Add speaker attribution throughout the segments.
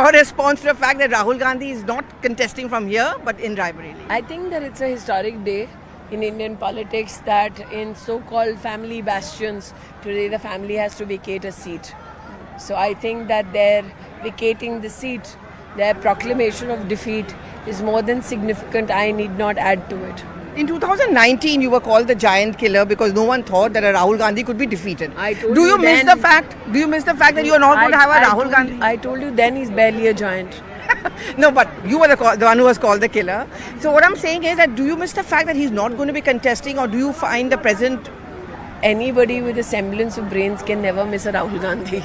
Speaker 1: your response to the fact that Rahul Gandhi is not contesting from here but in Raebareli?
Speaker 2: I think that it's a historic day in Indian politics that in so-called family bastions, today the family has to vacate a seat. So I think that their vacating the seat, their proclamation of defeat is more than significant. I need not add to it.
Speaker 1: In 2019, you were called the giant killer because no one thought that a Rahul Gandhi could be defeated. Do you miss the fact? Do you miss the fact that you are not going to have a Rahul Gandhi?
Speaker 2: I told you then he's barely a giant.
Speaker 1: No, but you were the one who was called the killer. So what I'm saying is that do you miss the fact that he's not going to be contesting, or do you find the present?
Speaker 2: Anybody with a semblance of brains can never miss a Rahul Gandhi.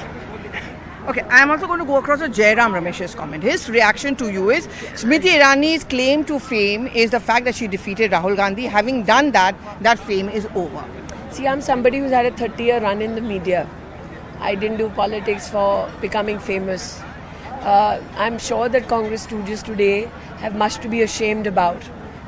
Speaker 1: Okay, I'm also going to go across to Jairam Ramesh's comment. His reaction to you is Smriti Irani's claim to fame is the fact that she defeated Rahul Gandhi. Having done that, that fame is over.
Speaker 2: See, I'm somebody who's had a 30-year run in the media. I didn't do politics for becoming famous. I'm sure that Congress stooges today have much to be ashamed about,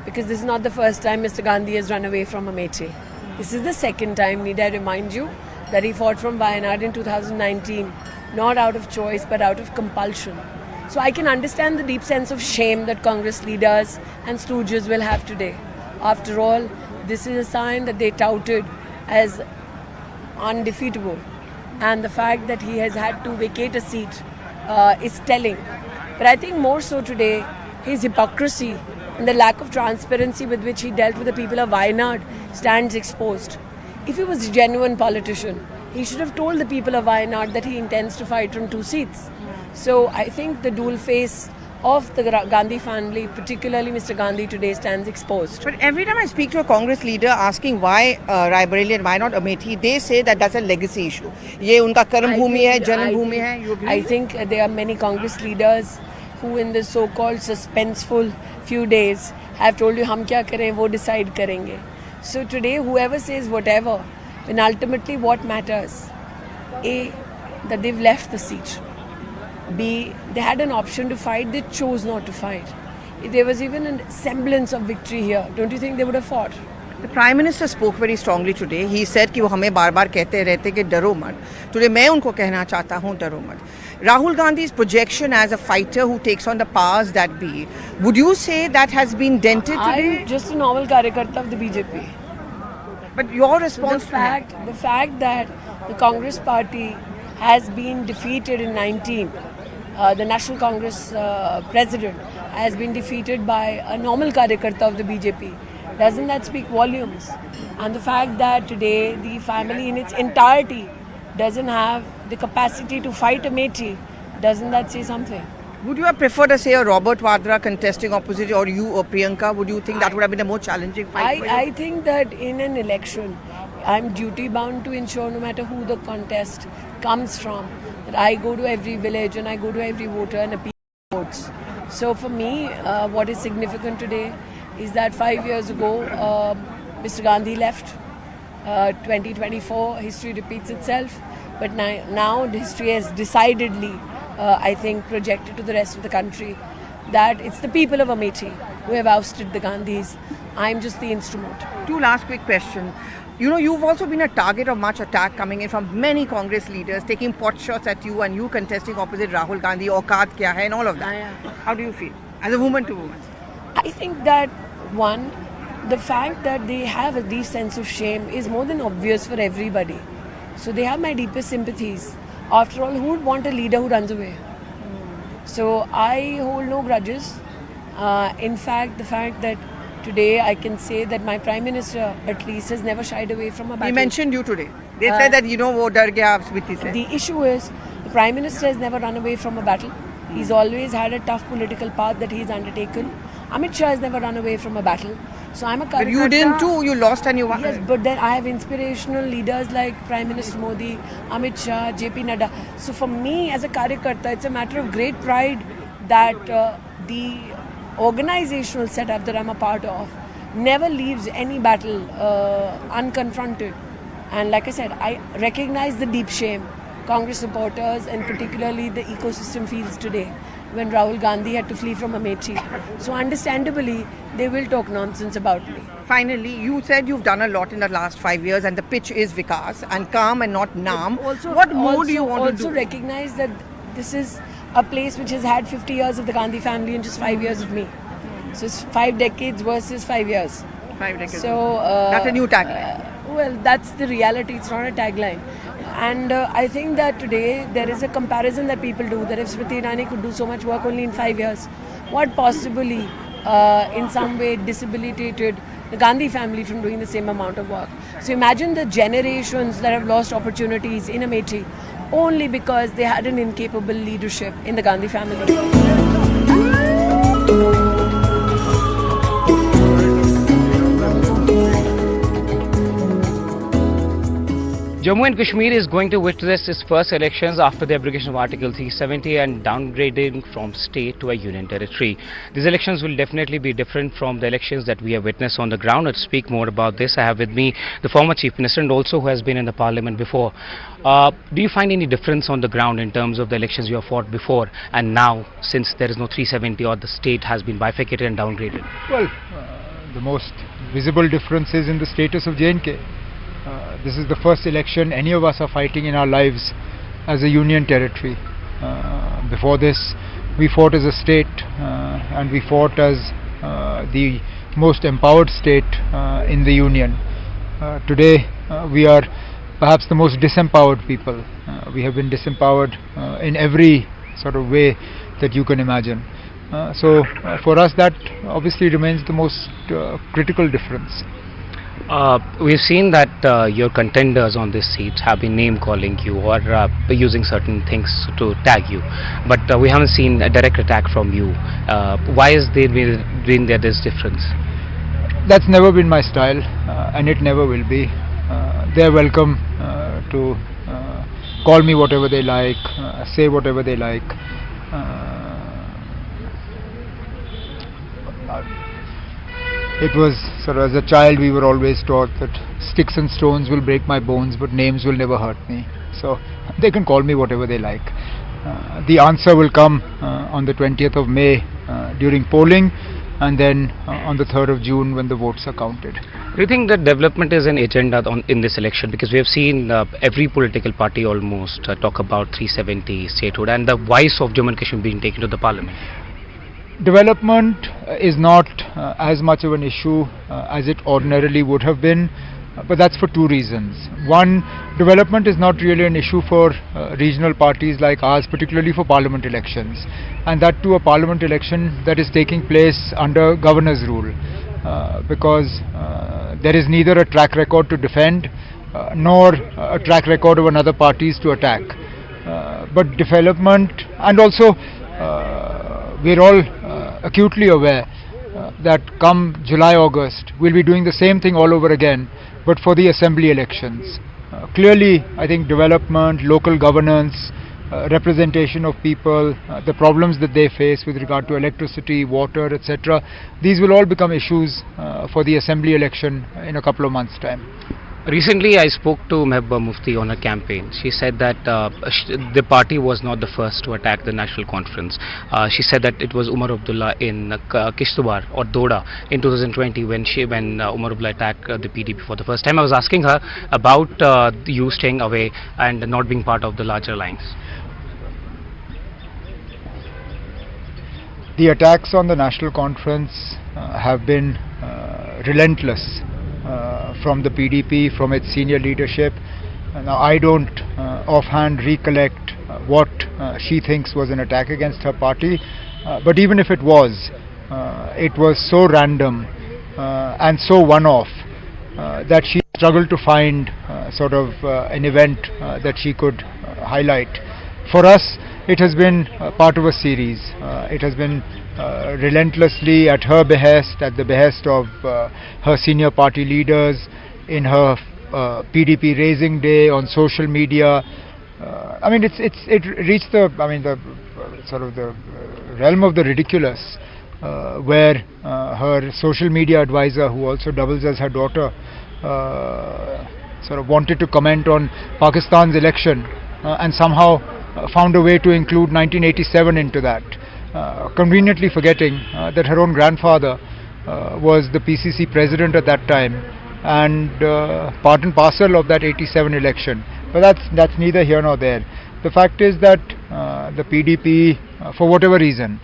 Speaker 2: because this is not the first time Mr. Gandhi has run away from Amethi. This is the second time. Need I remind you that he fought from Wayanad in 2019, not out of choice but out of compulsion. So I can understand the deep sense of shame that Congress leaders and stooges will have today. After all, this is a sign that they touted as undefeatable, and the fact that he has had to vacate a seat is telling. But I think more so today, his hypocrisy and the lack of transparency with which he dealt with the people of Wayanad stands exposed. If he was a genuine politician, he should have told the people of Wayanad that he intends to fight from 2 seats. So I think the dual face of the Gandhi family, particularly Mr. Gandhi today, stands exposed.
Speaker 1: But every time I speak to a Congress leader asking why Raebareli and why not Amethi, they say that that's a legacy issue. ये उनका कर्म भूमि है, जन्म भूमि है. You agree?
Speaker 2: I think there are many Congress leaders who in the so-called suspenseful few days have told you हम क्या करें वो decide करेंगे. So today whoever says whatever, and ultimately what matters, A, that they've left the seat. B, they had an option to fight, they chose not to fight. If there was even a semblance of victory here, don't you think they would have fought?
Speaker 1: The Prime Minister spoke very strongly today. He said कि वो हमें बार-बार कहते रहते कि डरो मत. Today मैं उनको कहना चाहता हूँ डरो मत. Rahul Gandhi's projection as a fighter who takes on the powers that be, would you say that has been dented today?
Speaker 2: I'm just a normal karyakarta of the BJP.
Speaker 1: But your response
Speaker 2: The fact that the Congress party has been defeated in 19, the National Congress president has been defeated by a normal karyakarta of the BJP, doesn't that speak volumes? And the fact that today the family in its entirety doesn't have the capacity to fight Amethi, doesn't that say something?
Speaker 1: Would you have preferred, say, a Robert Vadra contesting opposite, or you or Priyanka? Would you think that would have been a more challenging fight?
Speaker 2: I think that in an election, I'm duty bound to ensure no matter who the contest comes from, that I go to every village and I go to every voter and appeal votes. So for me, what is significant today is that 5 years ago, Mr. Gandhi left. 2024, history repeats itself. But now history has decidedly, I think, projected to the rest of the country that it's the people of Amethi who have ousted the Gandhis. I'm just the instrument.
Speaker 1: 2 last quick questions. You know, you've also been a target of much attack coming in from many Congress leaders, taking pot shots at you and you contesting opposite Rahul Gandhi, Auqaat kya hai, and all of that.
Speaker 2: Yeah.
Speaker 1: How do you feel as a woman to woman?
Speaker 2: I think that, one, the fact that they have a deep sense of shame is more than obvious for everybody. So they have my deepest sympathies. After all, who would want a leader who runs away? So I hold no grudges. In fact, the fact that today I can say that my Prime Minister at least has never shied away from a battle.
Speaker 1: He mentioned you today. They said that, wo dar gaya, Smriti said.
Speaker 2: The issue is, the Prime Minister has never run away from a battle. He's always had a tough political path that he's undertaken. Amit Shah has never run away from a battle. So I'm a
Speaker 1: But you didn't too. You lost and you won.
Speaker 2: Yes, but then I have inspirational leaders like Prime Minister Modi, Amit Shah, JP Nadda. So for me as a karyakarta, it's a matter of great pride that the organizational setup that I'm a part of never leaves any battle unconfronted. And like I said, I recognize the deep shame Congress supporters and particularly the ecosystem feels today when Rahul Gandhi had to flee from Amethi. So understandably, they will talk nonsense about me.
Speaker 1: Finally, you said you've done a lot in the last 5 years and the pitch is Vikas and calm and not Naam. What more do you want to do?
Speaker 2: Also recognize that this is a place which has had 50 years of the Gandhi family and just 5 years of me. So it's 5 decades versus 5 years.
Speaker 1: 5 decades.
Speaker 2: So
Speaker 1: That's a new tagline.
Speaker 2: Well, that's the reality. It's not a tagline. And I think that today there is a comparison that people do that if Smriti Irani could do so much work only in 5 years, what possibly in some way disabilitated the Gandhi family from doing the same amount of work? So imagine the generations that have lost opportunities in Amethi only because they had an incapable leadership in the Gandhi family.
Speaker 3: Jammu and Kashmir is going to witness its first elections after the abrogation of Article 370 and downgrading from state to a union territory. These elections will definitely be different from the elections that we have witnessed on the ground. Let's speak more about this. I have with me the former Chief Minister and also who has been in the Parliament before. Do you find any difference on the ground in terms of the elections you have fought before and now, since there is no 370 or the state has been bifurcated and downgraded?
Speaker 4: Well, the most visible difference is in the status of J&K. This is the first election any of us are fighting in our lives as a union territory. Before this, we fought as a state and we fought as the most empowered state in the union. Today, we are perhaps the most disempowered people. We have been disempowered in every sort of way that you can imagine. So for us, that obviously remains the most critical difference.
Speaker 3: We've seen that your contenders on this seat have been name calling you or using certain things to tag you, but we haven't seen a direct attack from you. Why is there been this difference?
Speaker 4: That's never been my style, and it never will be. They're welcome to call me whatever they like, say whatever they like. It was sort of, as a child we were always taught that sticks and stones will break my bones but names will never hurt me. So they can call me whatever they like. The answer will come on the 20th of May during polling, and then on the 3rd of June when the votes are counted.
Speaker 3: Do you think that development is an agenda in this election? Because we have seen every political party almost talk about 370 statehood and the voice of Jammu and Kashmir being taken to the parliament.
Speaker 4: Development is not as much of an issue as it ordinarily would have been, but that's for two reasons. One, development is not really an issue for regional parties like ours, particularly for parliament elections, and that too a parliament election that is taking place under governor's rule, because there is neither a track record to defend nor a track record of another parties to attack. But development, and also we're all acutely aware that come July, August, we'll be doing the same thing all over again, but for the assembly elections. Clearly, I think development, local governance, representation of people, the problems that they face with regard to electricity, water, etc., these will all become issues for the assembly election in a couple of months' time.
Speaker 3: Recently, I spoke to Mehbooba Mufti on a campaign. She said that the party was not the first to attack the National Conference. She said that it was Umar Abdullah in Kishtwar or Doda in 2020 when Umar Abdullah attacked the PDP for the first time. I was asking her about you staying away and not being part of the larger alliance.
Speaker 4: The attacks on the National Conference have been relentless. From the PDP, from its senior leadership. Now I don't offhand recollect what she thinks was an attack against her party, but even if it was so random and so one-off that she struggled to find sort of an event that she could highlight. For us, it has been part of a series. It has been relentlessly at her behest, at the behest of her senior party leaders, in her PDP raising day on social media. I mean, it reached the sort of the realm of the ridiculous, where her social media advisor, who also doubles as her daughter, sort of wanted to comment on Pakistan's election and somehow found a way to include 1987 into that. Conveniently forgetting that her own grandfather was the PCC president at that time and part and parcel of that 87 election. But that's neither here nor there. The fact is that the PDP, for whatever reason,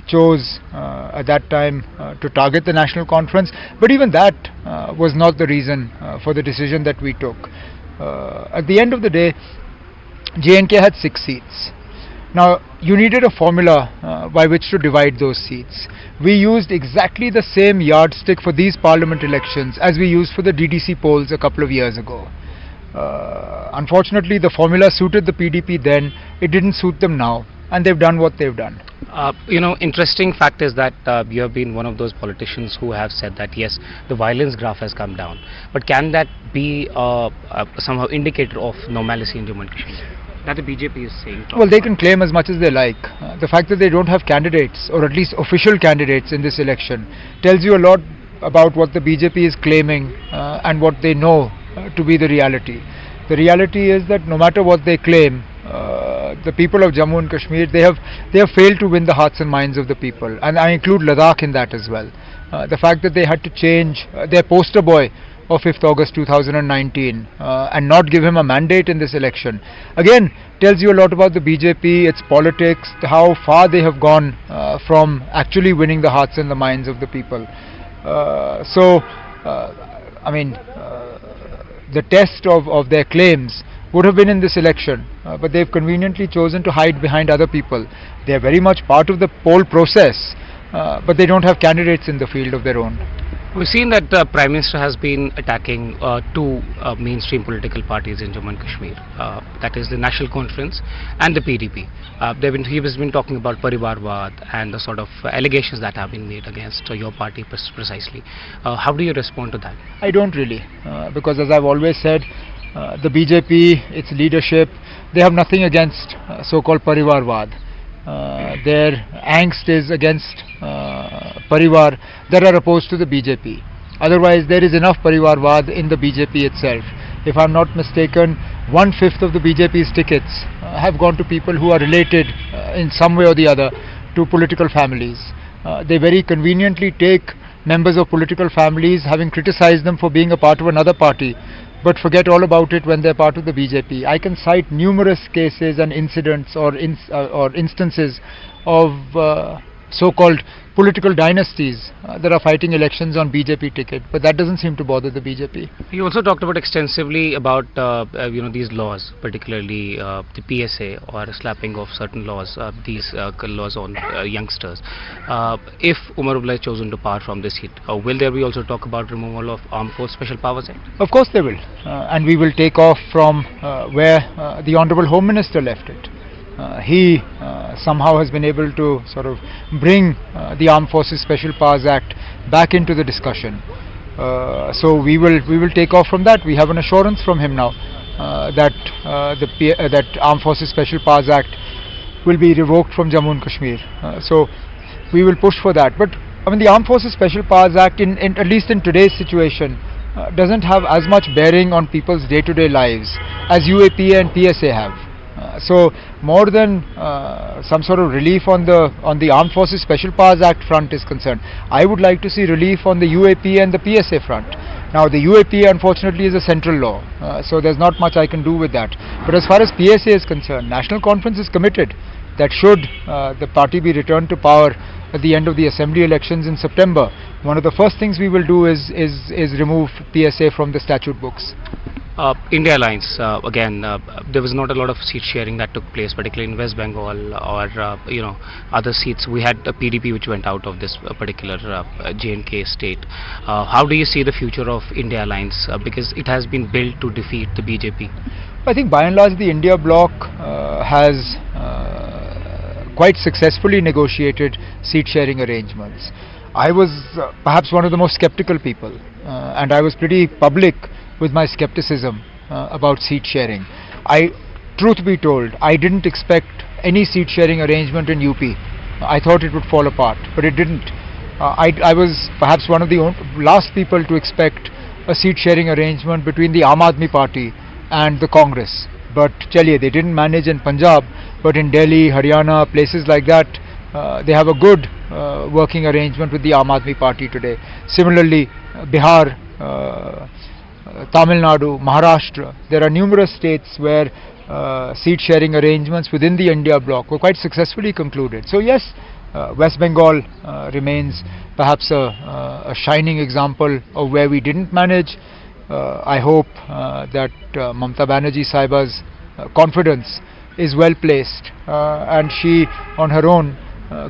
Speaker 4: chose at that time to target the National Conference, but even that was not the reason for the decision that we took. At the end of the day, J&K had 6 seats. Now, you needed a formula by which to divide those seats. We used exactly the same yardstick for these parliament elections as we used for the DDC polls a couple of years ago. Unfortunately, the formula suited the PDP then, it didn't suit them now, and they've done what they've done.
Speaker 3: Interesting fact is that you have been one of those politicians who have said that yes, the violence graph has come down. But can that be somehow indicator of normalcy in Jammu and Kashmir? That the BJP is saying.
Speaker 4: Well, they can claim as much as they like. The fact that they don't have candidates, or at least official candidates in this election, tells you a lot about what the BJP is claiming and what they know to be the reality. The reality is that no matter what they claim, the people of Jammu and Kashmir, they have failed to win the hearts and minds of the people, and I include Ladakh in that as well. The fact that they had to change their poster boy of 5th August 2019 and not give him a mandate in this election, again tells you a lot about the BJP, its politics, how far they have gone from actually winning the hearts and the minds of the people. The test of their claims would have been in this election, but they've conveniently chosen to hide behind other people. They are very much part of the poll process, but they don't have candidates in the field of their own.
Speaker 3: We've seen that the Prime Minister has been attacking two mainstream political parties in Jammu and Kashmir. That is the National Conference and the PDP. He has been talking about Parivarwad and the sort of allegations that have been made against your party precisely. How do you respond to that?
Speaker 4: I don't really, because as I've always said, the BJP, its leadership, they have nothing against so-called Parivarwad. Their angst is against Parivar that are opposed to the BJP. Otherwise, there is enough Parivarwad in the BJP itself. If I'm not mistaken, 1/5 of the BJP's tickets have gone to people who are related in some way or the other to political families. They very conveniently take members of political families, having criticized them for being a part of another party, but forget all about it when they're part of the BJP. I can cite numerous cases and incidents or instances of so-called political dynasties that are fighting elections on BJP ticket, but that doesn't seem to bother the BJP.
Speaker 3: You also talked about extensively about these laws, particularly the PSA or slapping of certain laws, these laws on youngsters. If Umar Abdullah is chosen to power from this seat, will there be also talk about removal of Armed Force Special Powers Act?
Speaker 4: Of course there will, and we will take off from where the Honourable Home Minister left it. He somehow has been able to sort of bring the Armed Forces Special Powers Act back into the discussion. So we will take off from that. We have an assurance from him now that that Armed Forces Special Powers Act will be revoked from Jammu and Kashmir. So we will push for that. But I mean, the Armed Forces Special Powers Act, at least in today's situation, doesn't have as much bearing on people's day-to-day lives as UAPA and PSA have. So more than some sort of relief on the Armed Forces Special Powers Act front is concerned, I would like to see relief on the UAPA and the PSA front. Now the UAPA unfortunately is a central law, so there's not much I can do with that. But as far as PSA is concerned, National Conference is committed that should the party be returned to power at the end of the assembly elections in September, one of the first things we will do is remove PSA from the statute books.
Speaker 3: India Alliance, again, there was not a lot of seat sharing that took place, particularly in West Bengal or other seats. We had a PDP which went out of this particular J&K state. How do you see the future of India Alliance, because it has been built to defeat the BJP?
Speaker 4: I think by and large the India bloc has quite successfully negotiated seat sharing arrangements. I was perhaps one of the most skeptical people, and I was pretty public with my skepticism about seat sharing. Truth be told, I didn't expect any seat sharing arrangement in UP. I thought it would fall apart, but it didn't. I was perhaps one of the last people to expect a seat sharing arrangement between the Aam Aadmi Party and the Congress. But chaliye, they didn't manage in Punjab, but in Delhi, Haryana, places like that, they have a good working arrangement with the Aam Aadmi Party today. Similarly, Bihar, Tamil Nadu, Maharashtra, there are numerous states where seat sharing arrangements within the India bloc were quite successfully concluded. So yes, West Bengal remains perhaps a shining example of where we didn't manage. I hope that Mamata Banerjee Sahiba's confidence is well placed and she on her own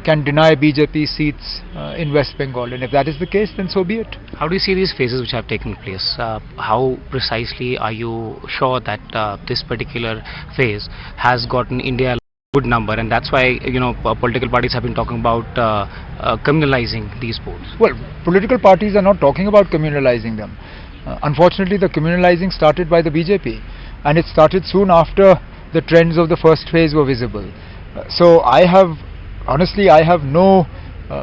Speaker 4: can deny BJP seats in West Bengal, and if that is the case, then so be it.
Speaker 3: How do you see these phases which have taken place? How precisely are you sure that this particular phase has gotten India a good number, and that's why political parties have been talking about communalizing these polls?
Speaker 4: Well, political parties are not talking about communalizing them. Unfortunately, the communalizing started by the BJP, and it started soon after the trends of the first phase were visible. So honestly, I have no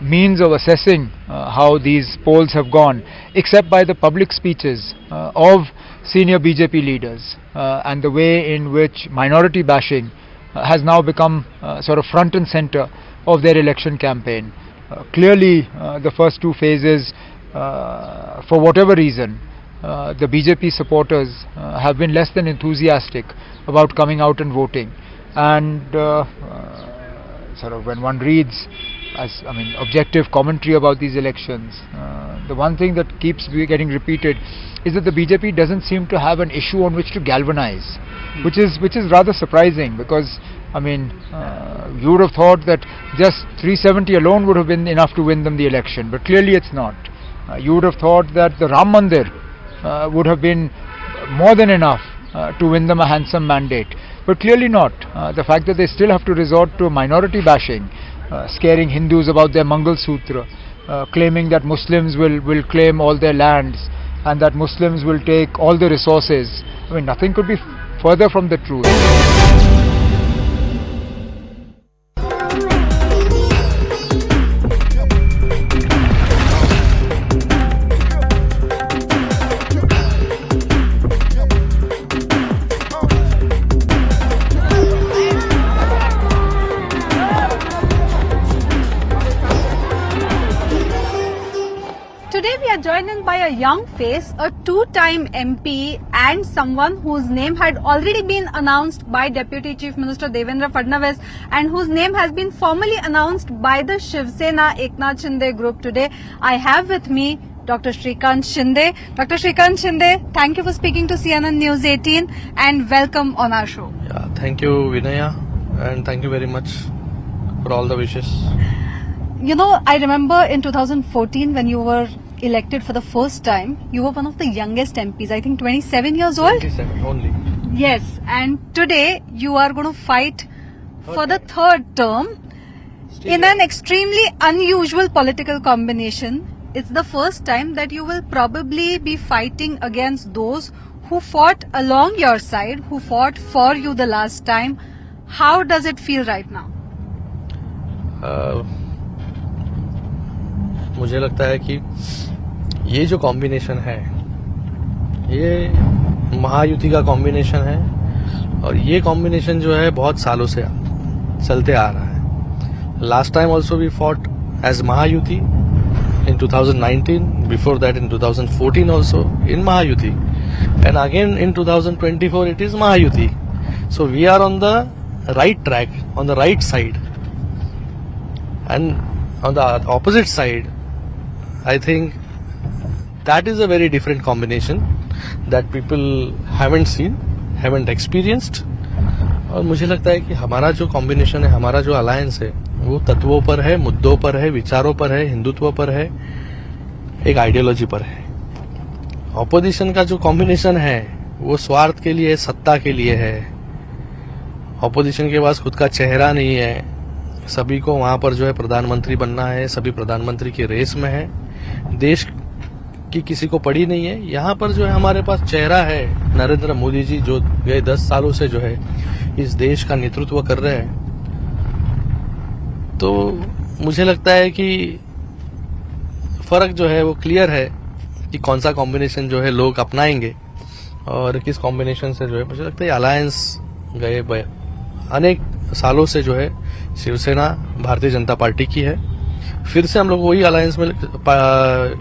Speaker 4: means of assessing how these polls have gone, except by the public speeches of senior BJP leaders and the way in which minority bashing has now become sort of front and center of their election campaign. Clearly, the first two phases, for whatever reason, the BJP supporters have been less than enthusiastic about coming out and voting, and sort of when one reads objective commentary about these elections, the one thing that keeps getting repeated is that the BJP doesn't seem to have an issue on which to galvanize, which is rather surprising, because you would have thought that just 370 alone would have been enough to win them the election, but clearly it's not. You would have thought that the Ram Mandir would have been more than enough to win them a handsome mandate, but clearly not. The fact that they still have to resort to minority bashing, scaring Hindus about their Mangal Sutra, claiming that Muslims will claim all their lands and that Muslims will take all the resources. Nothing could be further from the truth.
Speaker 5: Today we are joined by a young face, a two-time MP and someone whose name had already been announced by Deputy Chief Minister Devendra Fadnavis and whose name has been formally announced by the Shiv Sena Eknath Shinde group today. I have with me Dr. Shrikant Shinde. Dr. Shrikant Shinde, thank you for speaking to CNN News 18 and welcome on our show.
Speaker 6: Yeah, thank you Vinaya, and thank you very much for all the wishes.
Speaker 5: I remember in 2014 when you were elected for the first time, you were one of the youngest MPs, I think 27 years old?
Speaker 6: 27 only.
Speaker 5: Yes, and today you are going to fight for the third term in an extremely unusual political combination. It's the first time that you will probably be fighting against those who fought along your side, who fought for you the last time. How does it feel right now?
Speaker 6: मुझे लगता है कि ये जो combination है, ये महायुति का combination है, और ये कॉम्बिनेशन जो है बहुत सालों से चलते आ रहा है. Last time also we fought as Mahayuti in 2019, before that in 2014 also in Mahayuti, and again in 2024 it is Mahayuti. So we are on the right track, on the right side, and on the opposite side I think that is a very different combination that people haven't seen, haven't experienced. और मुझे लगता है कि हमारा जो combination है, हमारा जो अलायंस है, वो तत्वों पर है, मुद्दों पर है, विचारों पर है, हिंदुत्व पर है, एक आइडियोलॉजी पर है. ऑपोजिशन का जो कॉम्बिनेशन है वो स्वार्थ के लिए, सत्ता के लिए है. ऑपोजिशन के पास खुद का चेहरा नहीं है. सभी को वहां पर जो है प्रधानमंत्री बनना है, सभी प्रधानमंत्री की रेस में है. देश की किसी को पड़ी नहीं है. यहाँ पर जो है हमारे पास चेहरा है, नरेंद्र मोदी जी, जो गए 10 सालों से जो है इस देश का नेतृत्व कर रहे हैं. तो मुझे लगता है कि फर्क जो है वो क्लियर है कि कौन सा कॉम्बिनेशन जो है लोग अपनाएंगे और किस कॉम्बिनेशन से जो है. मुझे लगता है अलायंस गए अनेक सालों से जो है शिवसेना भारतीय जनता पार्टी की है, फिर से हम लोग वही अलायंस में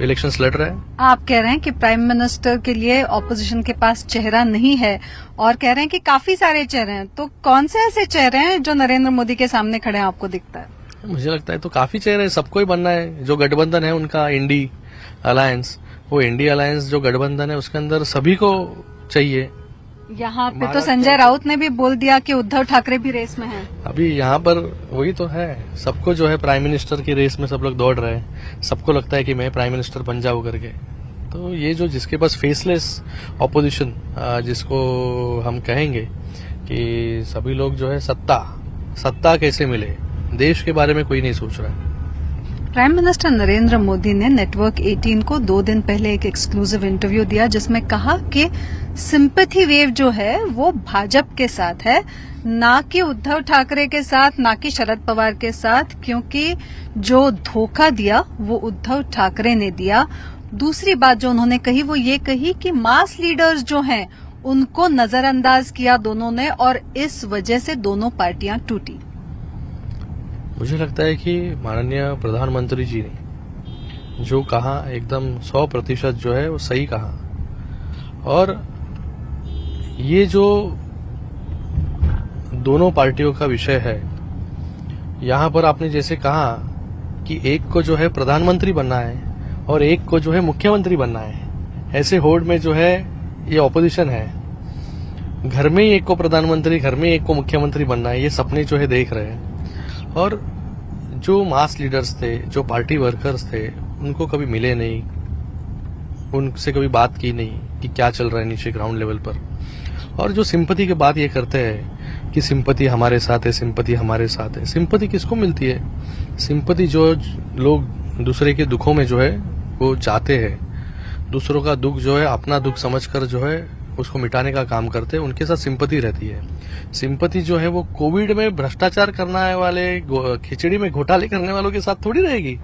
Speaker 6: इलेक्शंस लड़ रहे हैं।
Speaker 5: आप कह रहे हैं कि प्राइम मिनिस्टर के लिए ऑपोजिशन के पास चेहरा नहीं है और कह रहे हैं कि काफी सारे चेहरे हैं, तो कौन से ऐसे चेहरे हैं जो नरेंद्र मोदी के सामने खड़े हैं आपको दिखता है?
Speaker 6: मुझे लगता है तो काफी चेहरे सबको ही बनना है। जो गठबंधन है उनका इंडी अलायंस, वो इंडी अलायंस जो गठबंधन है उसके अंदर सभी को चाहिए।
Speaker 5: यहाँ पे तो संजय राउत ने भी बोल दिया कि उद्धव ठाकरे भी रेस में हैं।
Speaker 6: अभी यहाँ पर वही तो है, सबको जो है प्राइम मिनिस्टर की रेस में सब लोग दौड़ रहे हैं। सबको लगता है कि मैं प्राइम मिनिस्टर बन जाऊं करके। तो ये जो जिसके पास फेसलेस ऑपोजिशन जिसको हम कहेंगे कि सभी लोग जो है सत्ता कैसे मिले, देश के बारे में कोई नहीं सोच रहा है।
Speaker 5: प्राइम मिनिस्टर नरेंद्र मोदी ने नेटवर्क 18 को 2 दिन पहले एक एक्सक्लूसिव इंटरव्यू दिया जिसमें कहा कि सिंपैथी वेव जो है वो भाजपा के साथ है, ना कि उद्धव ठाकरे के साथ, ना कि शरद पवार के साथ, क्योंकि जो धोखा दिया वो उद्धव ठाकरे ने दिया। दूसरी बात जो उन्होंने कही वो ये कही कि मास लीडर्स जो हैं उनको नजरअंदाज किया दोनों ने और इस वजह से दोनों पार्टियां टूटी।
Speaker 6: मुझे लगता है कि माननीय प्रधानमंत्री जी ने जो कहा एकदम 100% जो है वो सही कहा। और ये जो दोनों पार्टियों का विषय है, यहाँ पर आपने जैसे कहा कि एक को जो है प्रधानमंत्री बनना है और एक को जो है मुख्यमंत्री बनना है, ऐसे होड़ में जो है ये ऑपोजिशन है। घर में ही एक को प्रधानमंत्री, घर में एक को मुख्यमंत्री बनना है, ये सपने जो है देख रहे हैं। और जो मास लीडर्स थे, जो पार्टी वर्कर्स थे, उनको कभी मिले नहीं, उनसे कभी बात की नहीं कि क्या चल रहा है नीचे ग्राउंड लेवल पर। और जो सिंपैथी की बात ये करते हैं कि सिंपैथी हमारे साथ है, सिंपैथी हमारे साथ है। सिंपैथी किसको मिलती है? सिंपैथी जो लोग दूसरे के दुखों में जो है वो चाहते हैं, दूसरों का दुख जो है अपना दुख समझकर जो है उसको मिटाने का काम करते हैं, उनके साथ सिंपैथी रहती है। सिंपैथी जो है वो कोविड में भ्रष्टाचार करने वाले, खिचड़ी में घोटाले करने वालों के साथ थोड़ी रहेगी।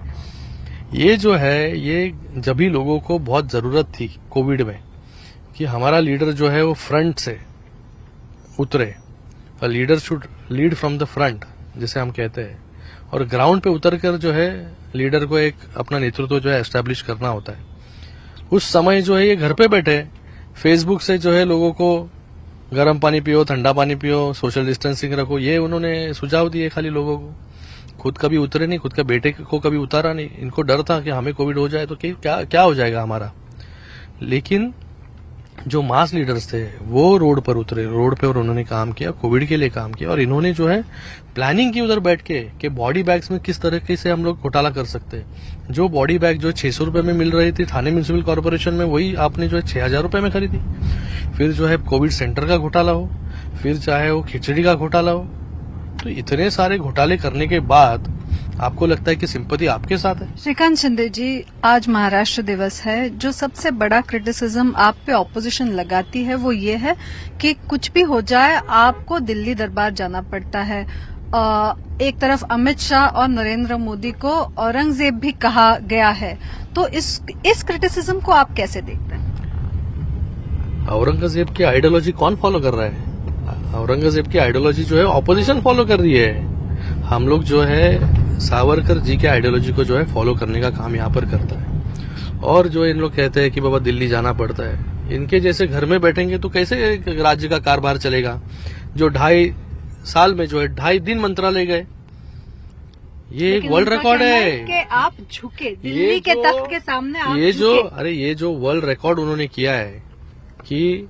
Speaker 6: ये जो है ये जब भी लोगों को बहुत जरूरत थी कोविड में कि हमारा लीडर जो है वो फ्रंट से उतरे, leader should lead from the front जिसे हम कहते हैं, और ग्राउंड पे उतरकर जो है लीडर को एक अपना नेतृत्व जो है एस्टेब्लिश करना होता है। उस समय जो है ये घर पे बैठे फेसबुक से जो है लोगों को गर्म पानी पियो, ठंडा पानी पियो, सोशल डिस्टेंसिंग रखो, ये उन्होंने सुझाव दिए खाली लोगों को। खुद कभी उतरे नहीं, खुद के बेटे को कभी उतारा नहीं। इनको डर था कि हमें कोविड हो जाए तो क्या हो जाएगा हमारा। लेकिन जो मास लीडर्स थे वो रोड पर उतरे, रोड पे, और उन्होंने काम किया, कोविड के लिए काम किया। और इन्होंने जो है प्लानिंग की उधर बैठ के कि बॉडी बैग्स में किस तरीके से हम लोग घोटाला कर सकते हैं। जो बॉडी बैग जो 600 रुपए में मिल रही थी थाने म्यूनिसिपल कॉर्पोरेशन में, वही आपने जो है 6000 रुपए में खरीदी। फिर जो है कोविड सेंटर का घोटाला हो, फिर चाहे वो खिचड़ी का घोटाला हो, तो इतने सारे घोटाले करने के बाद आपको लगता है कि सिंपैथी आपके साथ है?
Speaker 5: श्रीकांत शिंदे जी, आज महाराष्ट्र दिवस है। जो सबसे बड़ा क्रिटिसिज्म आप पे ऑपोजिशन लगाती है वो ये है कि कुछ भी हो जाए आपको दिल्ली दरबार जाना पड़ता है। एक तरफ अमित शाह और नरेंद्र मोदी को औरंगजेब भी कहा गया है, तो इस क्रिटिसिज्म को आप कैसे देखते हैं?
Speaker 6: औरंगजेब की आइडियोलॉजी कौन फॉलो कर रहा है? औरंगजेब की आइडियोलॉजी जो है ऑपोजिशन फॉलो कर रही है। हम लोग जो है सावरकर जी के आइडियोलॉजी को जो है फॉलो करने का काम यहाँ पर करता है। और जो इन लोग कहते हैं कि बाबा दिल्ली जाना पड़ता है, इनके जैसे घर में बैठेंगे तो कैसे राज्य का कारभार चलेगा? जो 2.5 साल में जो है 2.5 दिन मंत्रालय गए, ये एक वर्ल्ड रिकॉर्ड है
Speaker 5: कि आप झुके दिल्ली के तख्त के सामने। आप
Speaker 6: ये जो वर्ल्ड रिकॉर्ड उन्होंने किया है कि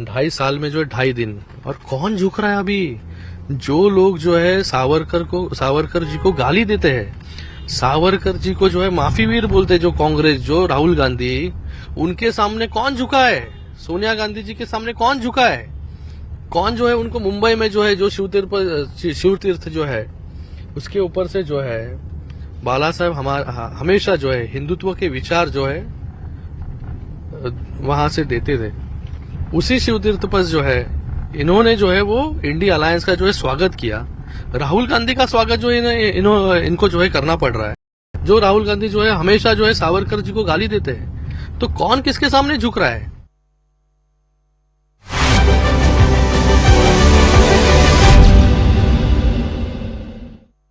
Speaker 6: 2.5 साल में जो है 2.5 दिन। और कौन झुक रहा है अभी? जो लोग जो है सावरकर जी को गाली देते हैं, सावरकर जी को जो है माफी वीर बोलते हैं, जो कांग्रेस, जो राहुल गांधी, उनके सामने कौन झुका है? सोनिया गांधी जी के सामने कौन झुका है? कौन जो है उनको मुंबई में जो है जो शिव तीर्थ जो है उसके ऊपर से जो है बाला साहब हमेशा जो है हिंदुत्व के विचार जो है वहां से देते थे। उसी शिव तीर्थ पर जो है इन्होंने जो है वो इंडिया अलायंस का जो है स्वागत किया। राहुल गांधी का स्वागत जो है इनको जो है करना पड़ रहा है। जो राहुल गांधी जो है हमेशा जो है सावरकर जी को गाली देते हैं, तो कौन किसके सामने झुक रहा है?